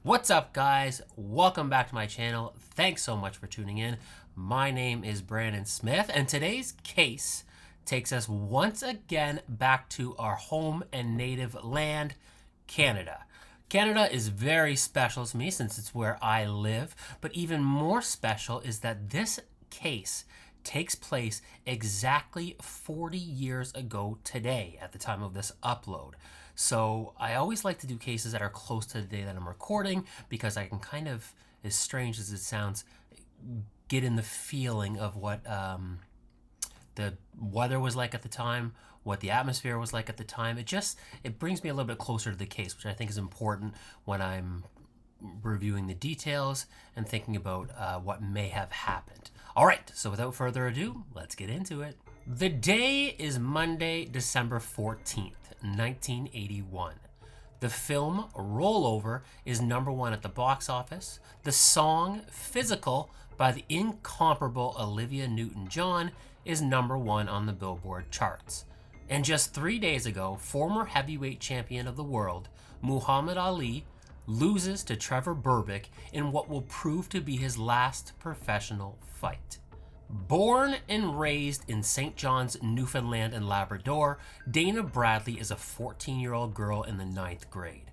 What's up, guys? Welcome back to my channel. Thanks so much for tuning in. My name is Brandon Smith, and today's case takes us once again back to our home and native land, Canada. Canada is very special to me since it's where I live, but even more special is that this case takes place exactly 40 years ago today at the time of this upload. So I always like to do cases that are close to the day that I'm recording because I can kind of, as strange as it sounds, get in the feeling of what the weather was like at the time, what the atmosphere was like at the time. It brings me a little bit closer to the case, which I think is important when I'm reviewing the details and thinking about what may have happened. All right, so without further ado, let's get into it. The day is Monday, December 14th, 1981. The film Rollover is #1 at the box office. The song Physical by the incomparable Olivia Newton-John is #1 on the Billboard charts. And just 3 days ago, former heavyweight champion of the world, Muhammad Ali, loses to Trevor Berbick in what will prove to be his last professional fight. Born and raised in St. John's, Newfoundland and Labrador, Dana Bradley is a 14-year-old girl in the 9th grade.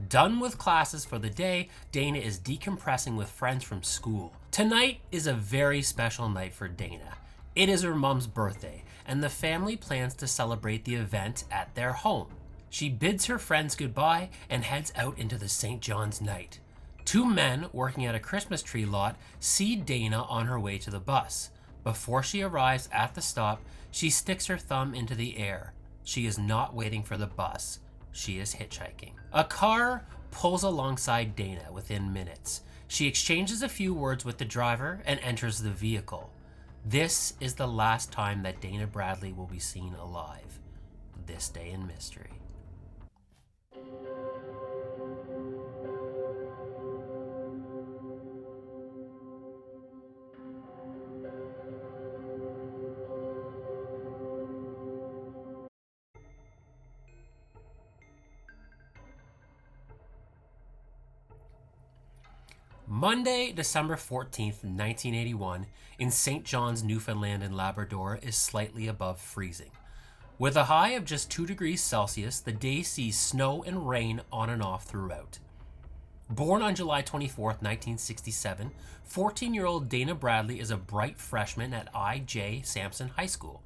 Done with classes for the day, Dana is decompressing with friends from school. Tonight is a very special night for Dana. It is her mom's birthday, and the family plans to celebrate the event at their home. She bids her friends goodbye and heads out into the St. John's night. Two men working at a Christmas tree lot see Dana on her way to the bus. Before she arrives at the stop, she sticks her thumb into the air. She is not waiting for the bus. She is hitchhiking. A car pulls alongside Dana within minutes. She exchanges a few words with the driver and enters the vehicle. This is the last time that Dana Bradley will be seen alive. This day in mystery. Monday, December 14th, 1981, in St. John's, Newfoundland and Labrador is slightly above freezing. With a high of just 2 degrees Celsius, the day sees snow and rain on and off throughout. Born on July 24th, 1967, 14-year-old Dana Bradley is a bright freshman at I.J. Sampson High School.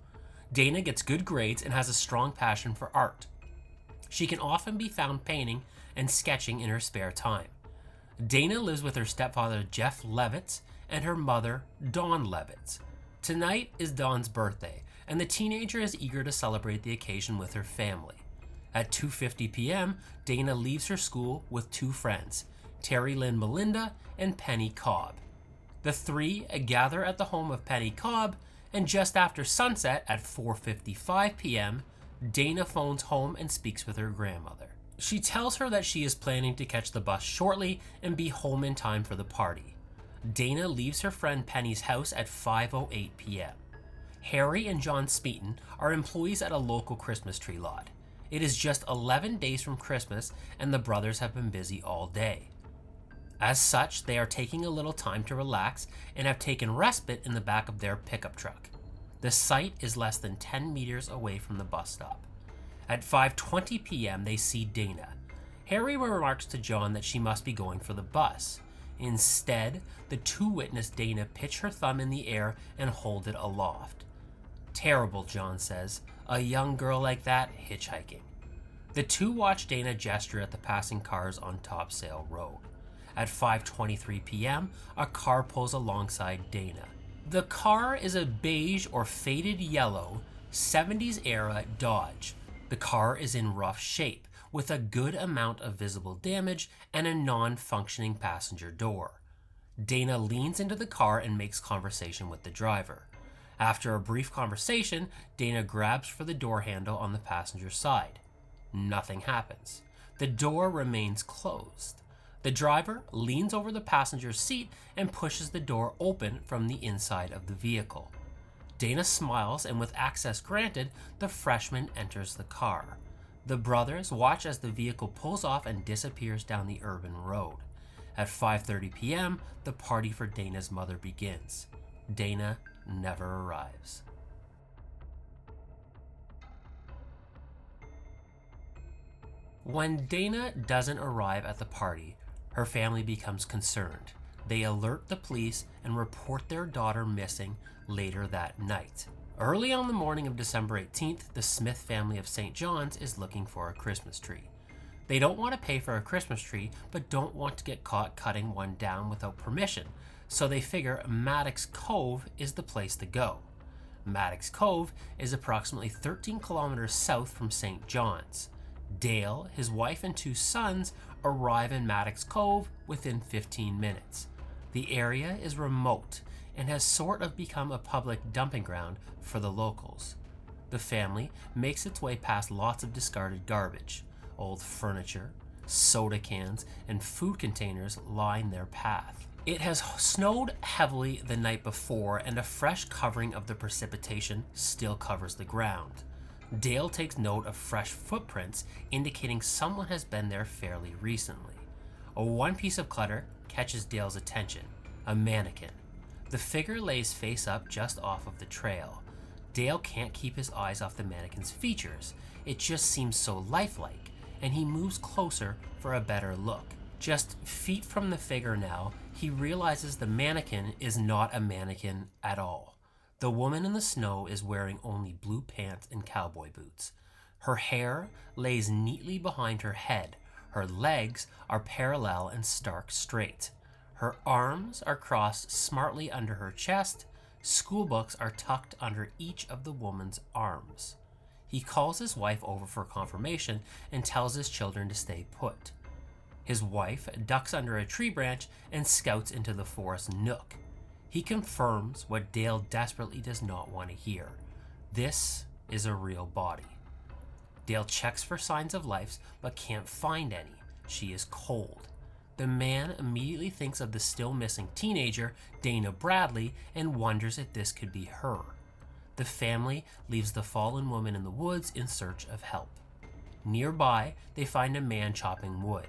Dana gets good grades and has a strong passion for art. She can often be found painting and sketching in her spare time. Dana lives with her stepfather Jeff Levitz and her mother Dawn Levitz. Tonight is Dawn's birthday, and the teenager is eager to celebrate the occasion with her family. At 2:50 p.m., Dana leaves her school with 2 friends, Terry Lynn Melinda and Penny Cobb. The three gather at the home of Penny Cobb, and just after sunset at 4:55 p.m., Dana phones home and speaks with her grandmother. She tells her that she is planning to catch the bus shortly and be home in time for the party. Dana leaves her friend Penny's house at 5:08 p.m. Harry and John Smeaton are employees at a local Christmas tree lot. It is just 11 days from Christmas, and the brothers have been busy all day. As such, they are taking a little time to relax and have taken respite in the back of their pickup truck. The site is less than 10 meters away from the bus stop. At 5:20 p.m., they see Dana. Harry remarks to John that she must be going for the bus. Instead, the two witness Dana pitch her thumb in the air and hold it aloft. Terrible, John says. A young girl like that hitchhiking. The two watch Dana gesture at the passing cars on Topsail Road. At 5:23 p.m., a car pulls alongside Dana. The car is a beige or faded yellow 70s era Dodge. The car is in rough shape, with a good amount of visible damage and a non-functioning passenger door. Dana leans into the car and makes conversation with the driver. After a brief conversation, Dana grabs for the door handle on the passenger side. Nothing happens. The door remains closed. The driver leans over the passenger's seat and pushes the door open from the inside of the vehicle. Dana smiles, and with access granted, the freshman enters the car. The brothers watch as the vehicle pulls off and disappears down the urban road. At 5:30 p.m., the party for Dana's mother begins. Dana never arrives. When Dana doesn't arrive at the party, her family becomes concerned. They alert the police and report their daughter missing later that night. Early on the morning of December 18th, the Smith family of St. John's is looking for a Christmas tree. They don't want to pay for a Christmas tree, but don't want to get caught cutting one down without permission, so they figure Maddox Cove is the place to go. Maddox Cove is approximately 13 kilometers south from St. John's. Dale, his wife, and 2 sons arrive in Maddox Cove within 15 minutes. The area is remote and has sort of become a public dumping ground for the locals. The family makes its way past lots of discarded garbage. Old furniture, soda cans, and food containers line their path. It has snowed heavily the night before, and a fresh covering of the precipitation still covers the ground. Dale takes note of fresh footprints indicating someone has been there fairly recently. One piece of clutter catches Dale's attention: a mannequin. The figure lays face up just off of the trail. Dale can't keep his eyes off the mannequin's features. It just seems so lifelike, and he moves closer for a better look. Just feet from the figure now, he realizes the mannequin is not a mannequin at all. The woman in the snow is wearing only blue pants and cowboy boots. Her hair lays neatly behind her head. Her legs are parallel and stark straight. Her arms are crossed smartly under her chest. School books are tucked under each of the woman's arms. He calls his wife over for confirmation and tells his children to stay put. His wife ducks under a tree branch and scouts into the forest nook. He confirms what Dale desperately does not want to hear. This is a real body. Dale checks for signs of life but can't find any. She is cold. The man immediately thinks of the still missing teenager, Dana Bradley, and wonders if this could be her. The family leaves the fallen woman in the woods in search of help. Nearby, they find a man chopping wood.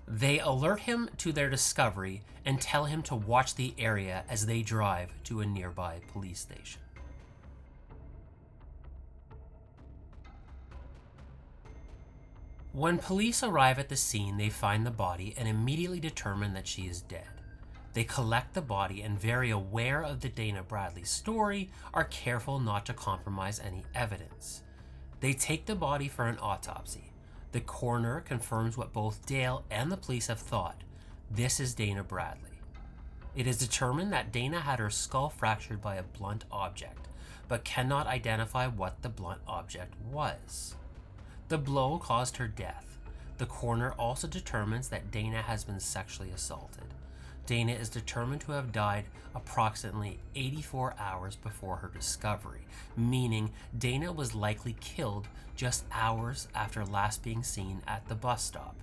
They alert him to their discovery and tell him to watch the area as they drive to a nearby police station. When police arrive at the scene, they find the body and immediately determine that she is dead. They collect the body and, very aware of the Dana Bradley story, are careful not to compromise any evidence. They take the body for an autopsy. The coroner confirms what both Dale and the police have thought. This is Dana Bradley. It is determined that Dana had her skull fractured by a blunt object, but cannot identify what the blunt object was. The blow caused her death. The coroner also determines that Dana has been sexually assaulted. Dana is determined to have died approximately 84 hours before her discovery, meaning Dana was likely killed just hours after last being seen at the bus stop.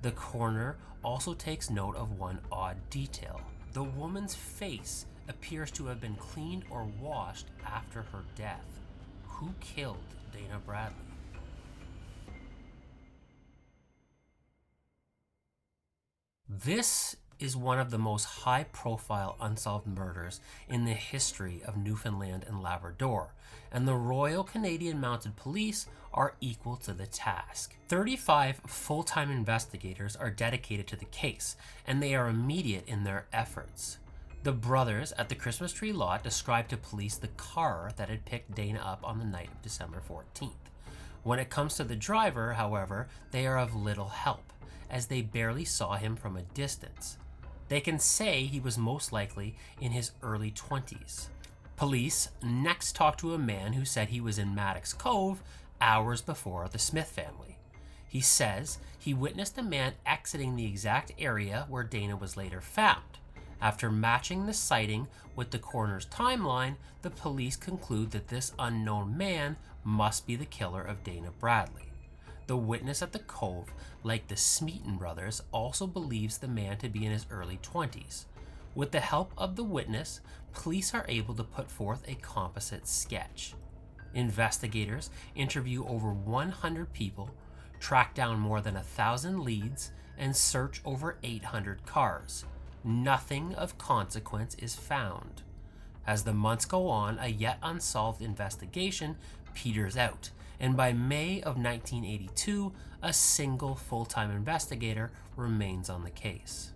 The coroner also takes note of one odd detail. The woman's face appears to have been cleaned or washed after her death. Who killed Dana Bradley? This is one of the most high-profile unsolved murders in the history of Newfoundland and Labrador, and the Royal Canadian Mounted Police are equal to the task. 35 full-time investigators are dedicated to the case, and they are immediate in their efforts. The brothers at the Christmas tree lot described to police the car that had picked Dana up on the night of December 14th. When it comes to the driver, however, they are of little help, as they barely saw him from a distance. They can say he was most likely in his early 20s. Police next talked to a man who said he was in Maddox Cove hours before the Smith family. He says he witnessed a man exiting the exact area where Dana was later found. After matching the sighting with the coroner's timeline, the police conclude that this unknown man must be the killer of Dana Bradley. The witness at the Cove, like the Smeaton brothers, also believes the man to be in his early 20s. With the help of the witness, police are able to put forth a composite sketch. Investigators interview over 100 people, track down more than 1,000 leads, and search over 800 cars. Nothing of consequence is found. As the months go on, a yet unsolved investigation peters out, and by May of 1982, a single full-time investigator remains on the case.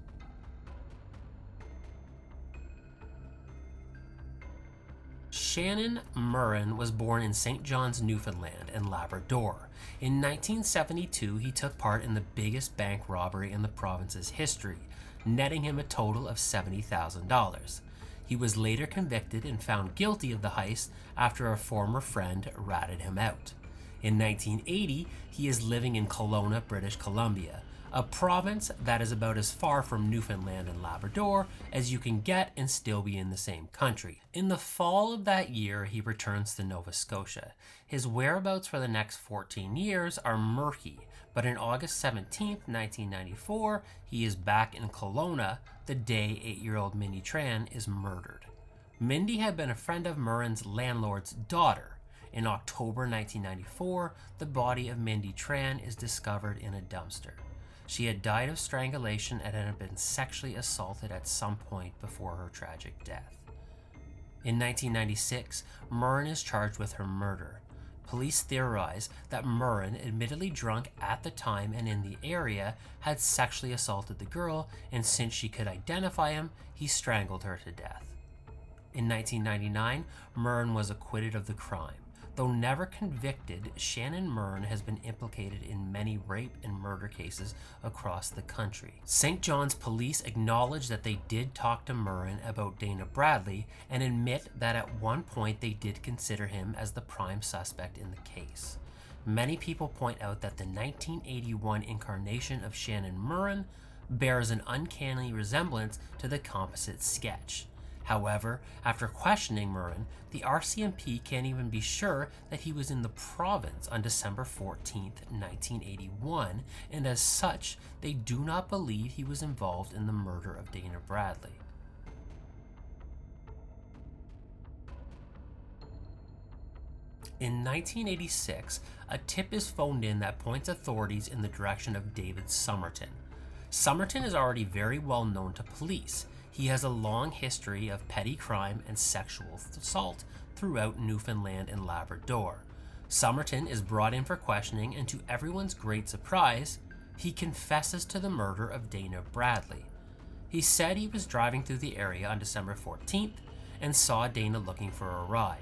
Shannon MURRIN was born in St. John's, Newfoundland and Labrador. In 1972, he took part in the biggest bank robbery in the province's history, netting him a total of $70,000. He was later convicted and found guilty of the heist after a former friend ratted him out. In 1980, he is living in Kelowna, British Columbia, a province that is about as far from Newfoundland and Labrador as you can get and still be in the same country. In the fall of that year, he returns to Nova Scotia. His whereabouts for the next 14 years are murky, but on August 17, 1994, he is back in Kelowna the day 8-year-old Mindy Tran is murdered. Mindy had been a friend of MURRIN's landlord's daughter. In October 1994, the body of Mindy Tran is discovered in a dumpster. She had died of strangulation and had been sexually assaulted at some point before her tragic death. In 1996, MURRIN is charged with her murder. Police theorize that MURRIN, admittedly drunk at the time and in the area, had sexually assaulted the girl, and since she could identify him, he strangled her to death. In 1999, MURRIN was acquitted of the crime. Though never convicted, Shannon MURRIN has been implicated in many rape and murder cases across the country. St. John's police acknowledge that they did talk to MURRIN about Dana Bradley and admit that at one point they did consider him as the prime suspect in the case. Many people point out that the 1981 incarnation of Shannon MURRIN bears an uncanny resemblance to the composite sketch. However, after questioning MURRIN, the RCMP can't even be sure that he was in the province on December 14, 1981, and as such, they do not believe he was involved in the murder of Dana Bradley. In 1986, a tip is phoned in that points authorities in the direction of David Somerton. Somerton is already very well known to police. He has a long history of petty crime and sexual assault throughout Newfoundland and Labrador. Somerton is brought in for questioning, and to everyone's great surprise, he confesses to the murder of Dana Bradley. He said he was driving through the area on December 14th and saw Dana looking for a ride.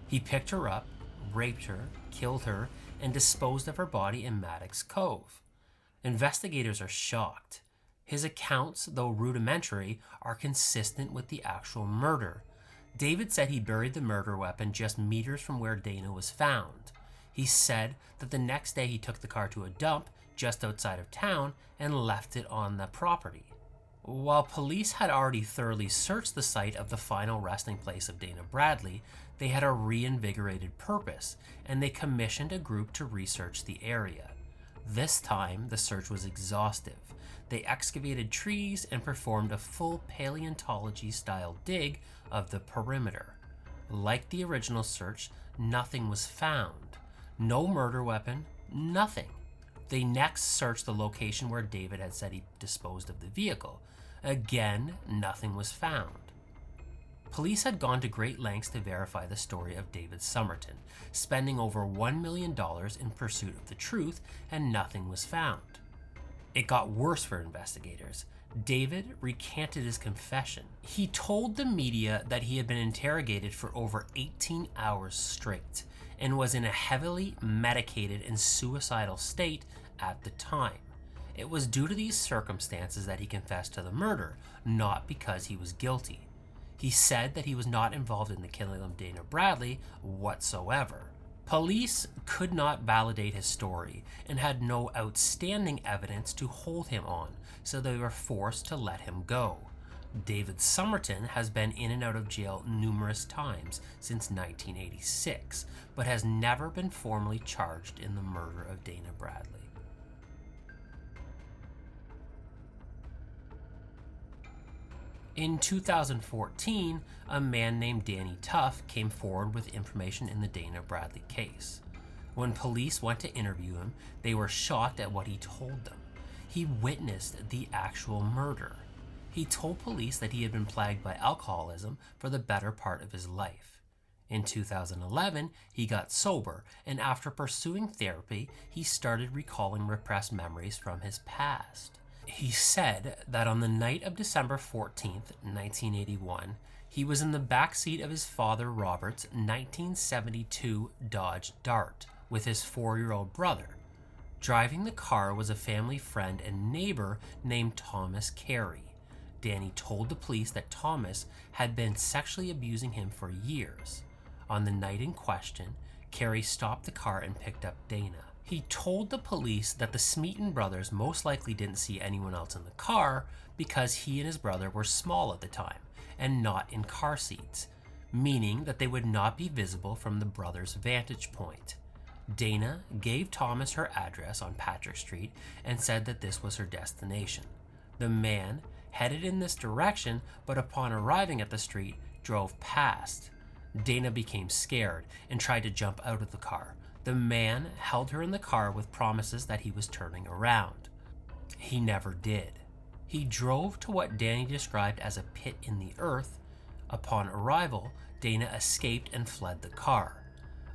He picked her up, raped her, killed her, and disposed of her body in Maddox Cove. Investigators are shocked. His accounts, though rudimentary, are consistent with the actual murder. David said he buried the murder weapon just meters from where Dana was found. He said that the next day he took the car to a dump just outside of town and left it on the property. While police had already thoroughly searched the site of the final resting place of Dana Bradley, they had a reinvigorated purpose, and they commissioned a group to research the area. This time, the search was exhaustive. They excavated trees and performed a full paleontology-style dig of the perimeter. Like the original search, nothing was found. No murder weapon, nothing. They next searched the location where David had said he disposed of the vehicle. Again, nothing was found. Police had gone to great lengths to verify the story of David Somerton, spending over $1 million in pursuit of the truth, and nothing was found. It got worse for investigators. David recanted his confession. He told the media that he had been interrogated for over 18 hours straight and was in a heavily medicated and suicidal state at the time. It was due to these circumstances that he confessed to the murder, not because he was guilty. He said that he was not involved in the killing of Dana Bradley whatsoever. Police could not validate his story and had no outstanding evidence to hold him on, so they were forced to let him go. David Somerton has been in and out of jail numerous times since 1986, but has never been formally charged in the murder of Dana Bradley. In 2014, a man named Danny TUFF came forward with information in the Dana Bradley case. When police went to interview him, they were shocked at what he told them. he witnessed the actual murder. He told police that he had been plagued by alcoholism for the better part of his life. In 2011, he got sober, and after pursuing therapy, he started recalling repressed memories from his past. He said that on the night of December 14th, 1981, he was in the back seat of his father Robert's 1972 Dodge Dart with his 4-year-old brother. Driving the car was a family friend and neighbor named Thomas Carey. Danny told the police that Thomas had been sexually abusing him for years. On the night in question, Carey stopped the car and picked up Dana. He told the police that the Smeaton brothers most likely didn't see anyone else in the car because he and his brother were small at the time and not in car seats, meaning that they would not be visible from the brothers' vantage point. Dana gave Thomas her address on Patrick Street and said that this was her destination. The man headed in this direction, but upon arriving at the street, drove past. Dana became scared and tried to jump out of the car. The man held her in the car with promises that he was turning around. He never did. He drove to what Danny described as a pit in the earth. Upon arrival, Dana escaped and fled the car.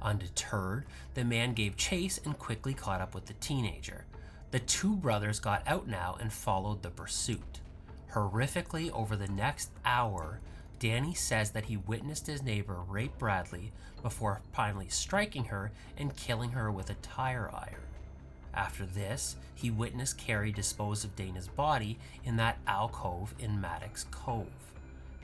Undeterred, the man gave chase and quickly caught up with the teenager. The two brothers got out now and followed the pursuit. Horrifically, over the next hour, Danny says that he witnessed his neighbor rape Bradley before finally striking her and killing her with a tire iron. After this, he witnessed Carey dispose of Dana's body in that alcove in Maddox Cove.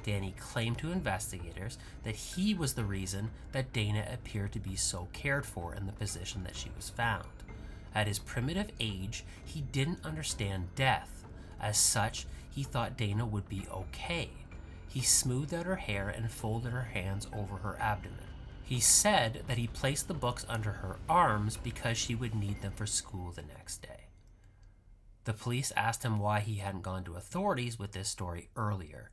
Danny claimed to investigators that he was the reason that Dana appeared to be so cared for in the position that she was found. At his primitive age, he didn't understand death. As such, he thought Dana would be okay. He smoothed out her hair and folded her hands over her abdomen. He said that he placed the books under her arms because she would need them for school the next day. The police asked him why he hadn't gone to authorities with this story earlier.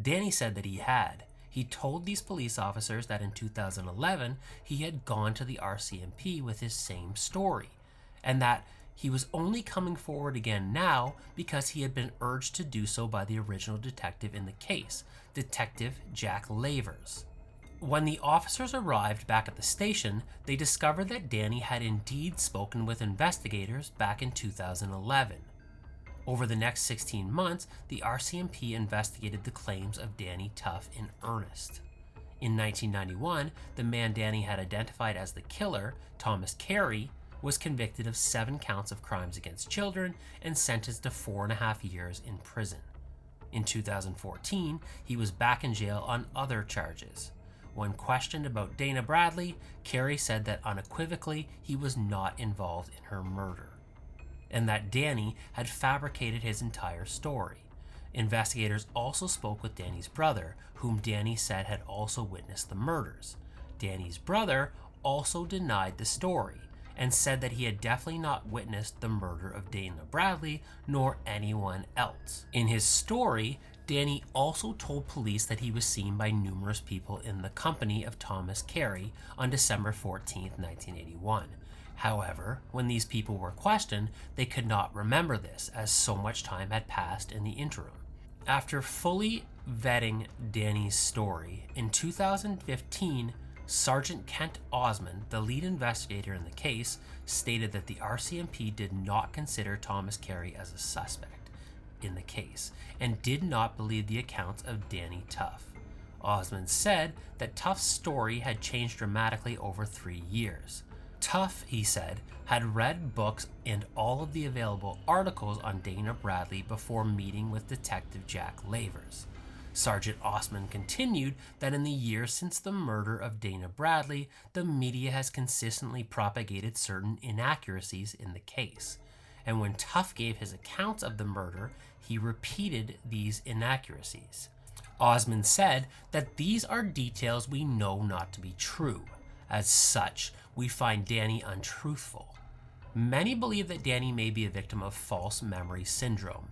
Danny said that he had. He told these police officers that in 2011 he had gone to the RCMP with his same story, and that he was only coming forward again now because he had been urged to do so by the original detective in the case, Detective Jack Lavers. When the officers arrived back at the station, they discovered that Danny had indeed spoken with investigators back in 2011. Over the next 16 months, the RCMP investigated the claims of Danny TUFF in earnest. In 1991, the man Danny had identified as the killer, Thomas Carey, was convicted of 7 counts of crimes against children and sentenced to 4.5 years in prison. In 2014, he was back in jail on other charges. When questioned about Dana Bradley, Carey said that unequivocally he was not involved in her murder, and that Danny had fabricated his entire story. Investigators also spoke with Danny's brother, whom Danny said had also witnessed the murders. Danny's brother also denied the story and said that he had definitely not witnessed the murder of Dana Bradley nor anyone else. In his story, Danny also told police that he was seen by numerous people in the company of Thomas Carey on December 14, 1981. However, when these people were questioned, they could not remember this, as so much time had passed in the interim. After fully vetting Danny's story, in 2015, Sergeant Kent Osmond, the lead investigator in the case, stated that the RCMP did not consider Thomas Carey as a suspect in the case and did not believe the accounts of Danny TUFF. Osmond said that TUFF's story had changed dramatically over 3 years. TUFF, he said, had read books and all of the available articles on Dana Bradley before meeting with Detective Jack Lavers. Sergeant Osmond continued that in the years since the murder of Dana Bradley, the media has consistently propagated certain inaccuracies in the case, and when TUFF gave his accounts of the murder, he repeated these inaccuracies. Osmond said that these are details we know not to be true. As such, we find Danny untruthful. Many believe that Danny may be a victim of false memory syndrome.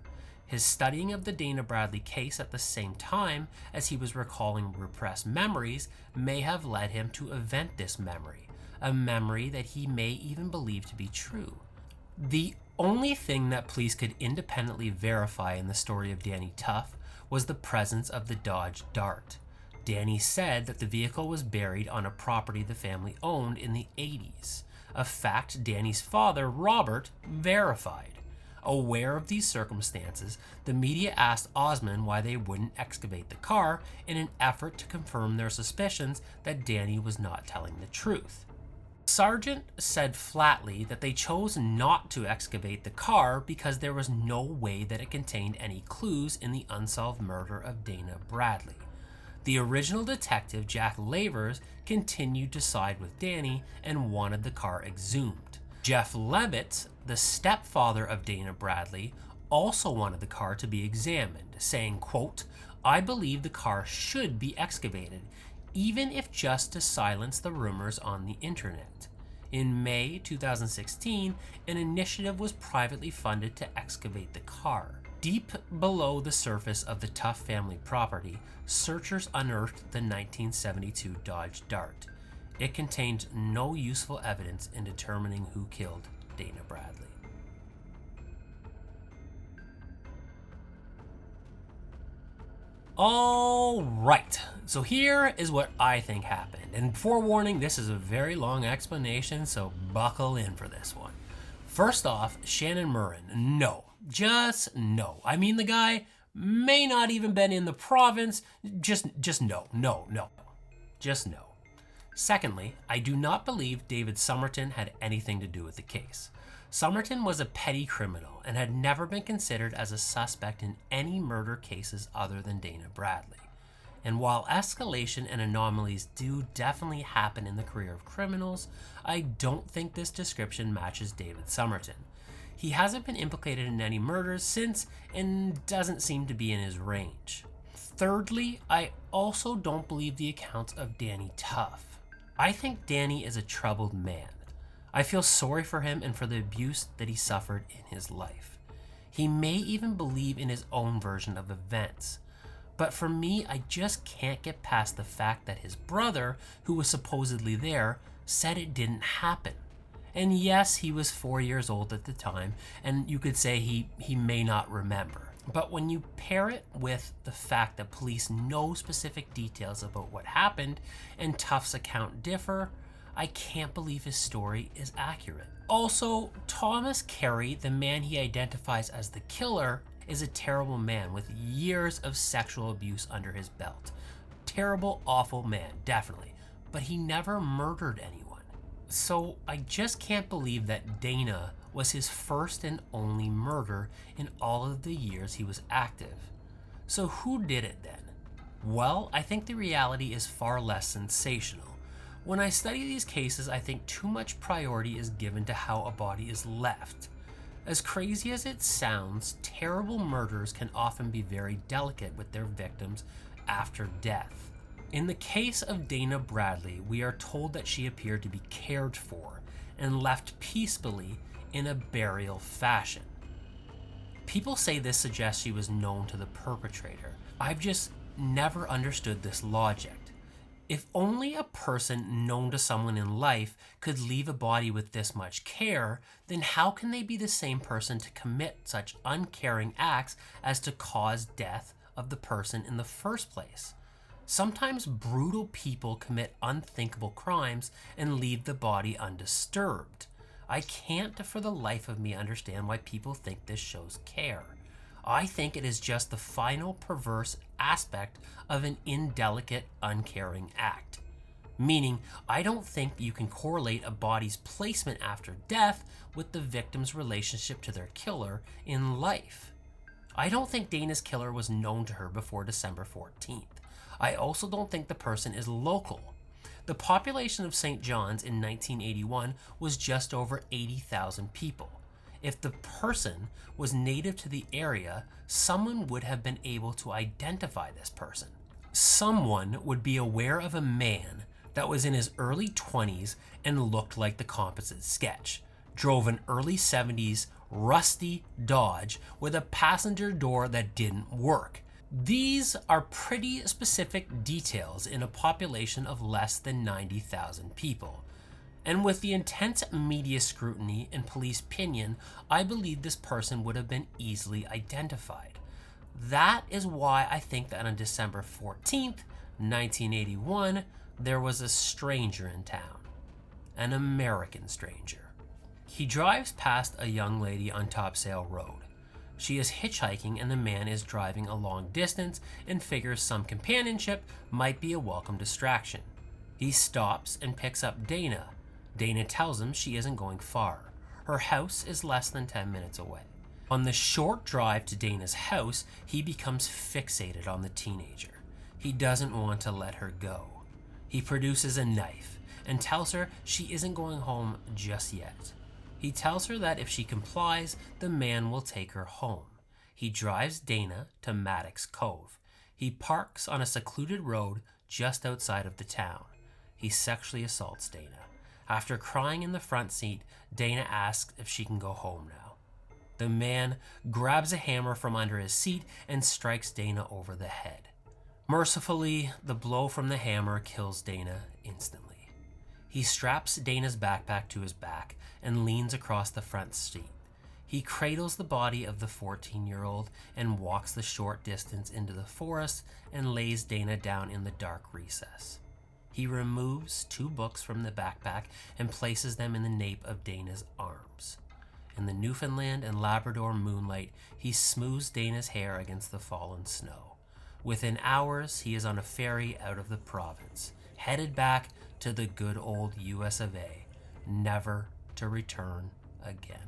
His studying of the Dana Bradley case at the same time as he was recalling repressed memories may have led him to invent this memory, a memory that he may even believe to be true. The Only thing that police could independently verify in the story of Danny Tuff was the presence of the Dodge Dart. Danny said that the vehicle was buried on a property the family owned in the 80s, a fact Danny's father, Robert, verified. Aware of these circumstances, the media asked Osmond why they wouldn't excavate the car in an effort to confirm their suspicions that Danny was not telling the truth. Sargent said flatly that they chose not to excavate the car because there was no way that it contained any clues in the unsolved murder of Dana Bradley. The original detective, Jack Lavers, continued to side with Danny and wanted the car exhumed. Jeff Levitt, the stepfather of Dana Bradley, also wanted the car to be examined, saying, quote, "I believe the car should be excavated, even if just to silence the rumors on the internet." In May 2016, an initiative was privately funded to excavate the car. Deep below the surface of the Tuff family property, searchers unearthed the 1972 Dodge Dart. It contained no useful evidence in determining who killed Dana Bradley. All right, so here is what I think happened. And forewarning, this is a very long explanation, so buckle in for this one. First off, Shannon MURRIN, no, just no. I mean, the guy may not even been in the province, just no, just no. Secondly, I do not believe David Somerton had anything to do with the case. Somerton was a petty criminal and had never been considered as a suspect in any murder cases other than Dana Bradley. And while escalation and anomalies do definitely happen in the career of criminals, I don't think this description matches David Somerton. He hasn't been implicated in any murders since and doesn't seem to be in his range. Thirdly, I also don't believe the accounts of Danny Tuff. I think Danny is a troubled man. I feel sorry for him and for the abuse that he suffered in his life. He may even believe in his own version of events. But for me, I just can't get past the fact that his brother, who was supposedly there, said it didn't happen. And yes, he was 4 years old at the time, and you could say he may not remember. But when you pair it with the fact that police know specific details about what happened and Tuff's account differ, I can't believe his story is accurate. Also, Thomas Carey, the man he identifies as the killer, is a terrible man with years of sexual abuse under his belt. Terrible, awful man, definitely. But he never murdered anyone. So I just can't believe that Dana was his first and only murder in all of the years he was active. So who did it then? Well, I think the reality is far less sensational. When I study these cases, I think too much priority is given to how a body is left. As crazy as it sounds, terrible murders can often be very delicate with their victims after death. In the case of Dana Bradley, we are told that she appeared to be cared for and left peacefully in a burial fashion. People say this suggests she was known to the perpetrator. I've just never understood this logic. If only a person known to someone in life could leave a body with this much care, then how can they be the same person to commit such uncaring acts as to cause death of the person in the first place? Sometimes brutal people commit unthinkable crimes and leave the body undisturbed. I can't for the life of me understand why people think this shows care. I think it is just the final perverse aspect of an indelicate, uncaring act. Meaning, I don't think you can correlate a body's placement after death with the victim's relationship to their killer in life. I don't think Dana's killer was known to her before December 14th. I also don't think the person is local. The population of St. John's in 1981 was just over 80,000 people. If the person was native to the area, someone would have been able to identify this person. Someone would be aware of a man that was in his early 20s and looked like the composite sketch, drove an early 70s rusty Dodge with a passenger door that didn't work. These are pretty specific details in a population of less than 90,000 people. And with the intense media scrutiny and police opinion, I believe this person would have been easily identified. That is why I think that on December 14th, 1981, there was a stranger in town. An American stranger. He drives past a young lady on Topsail Road. She is hitchhiking and the man is driving a long distance and figures some companionship might be a welcome distraction. He stops and picks up Dana. Dana tells him she isn't going far. Her house is less than 10 minutes away. On the short drive to Dana's house, he becomes fixated on the teenager. He doesn't want to let her go. He produces a knife and tells her she isn't going home just yet. He tells her that if she complies, the man will take her home. He drives Dana to Maddox Cove. He parks on a secluded road just outside of the town. He sexually assaults Dana. After crying in the front seat, Dana asks if she can go home now. The man grabs a hammer from under his seat and strikes Dana over the head. Mercifully, the blow from the hammer kills Dana instantly. He straps Dana's backpack to his back and leans across the front seat. He cradles the body of the 14-year-old and walks the short distance into the forest and lays Dana down in the dark recess. He removes 2 books from the backpack and places them in the nape of Dana's arms. In the Newfoundland and Labrador moonlight, he smooths Dana's hair against the fallen snow. Within hours, he is on a ferry out of the province, headed back to the good old US of A, never to return again.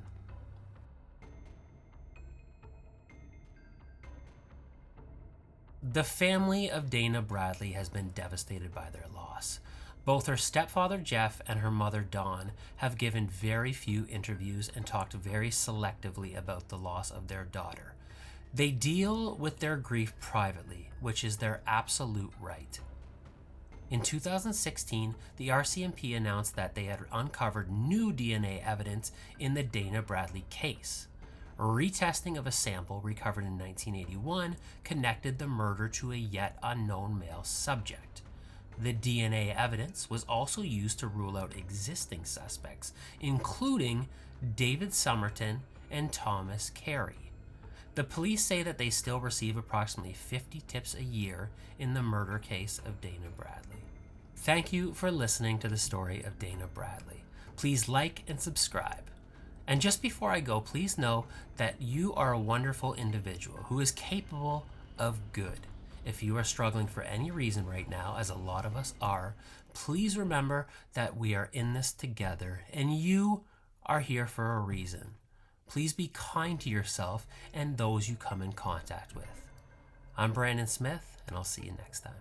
The family of Dana Bradley has been devastated by their loss. Both her stepfather Jeff and her mother Dawn have given very few interviews and talked very selectively about the loss of their daughter. They deal with their grief privately, which is their absolute right. In 2016, the RCMP announced that they had uncovered new DNA evidence in the Dana Bradley case. Retesting of a sample recovered in 1981 connected the murder to a yet unknown male subject. The DNA evidence was also used to rule out existing suspects, including David Somerton and Thomas Carey. The police say that they still receive approximately 50 tips a year in the murder case of Dana Bradley. Thank you for listening to the story of Dana Bradley. Please like and subscribe. And just before I go, please know that you are a wonderful individual who is capable of good. If you are struggling for any reason right now, as a lot of us are, please remember that we are in this together and you are here for a reason. Please be kind to yourself and those you come in contact with. I'm Brandon Smith, and I'll see you next time.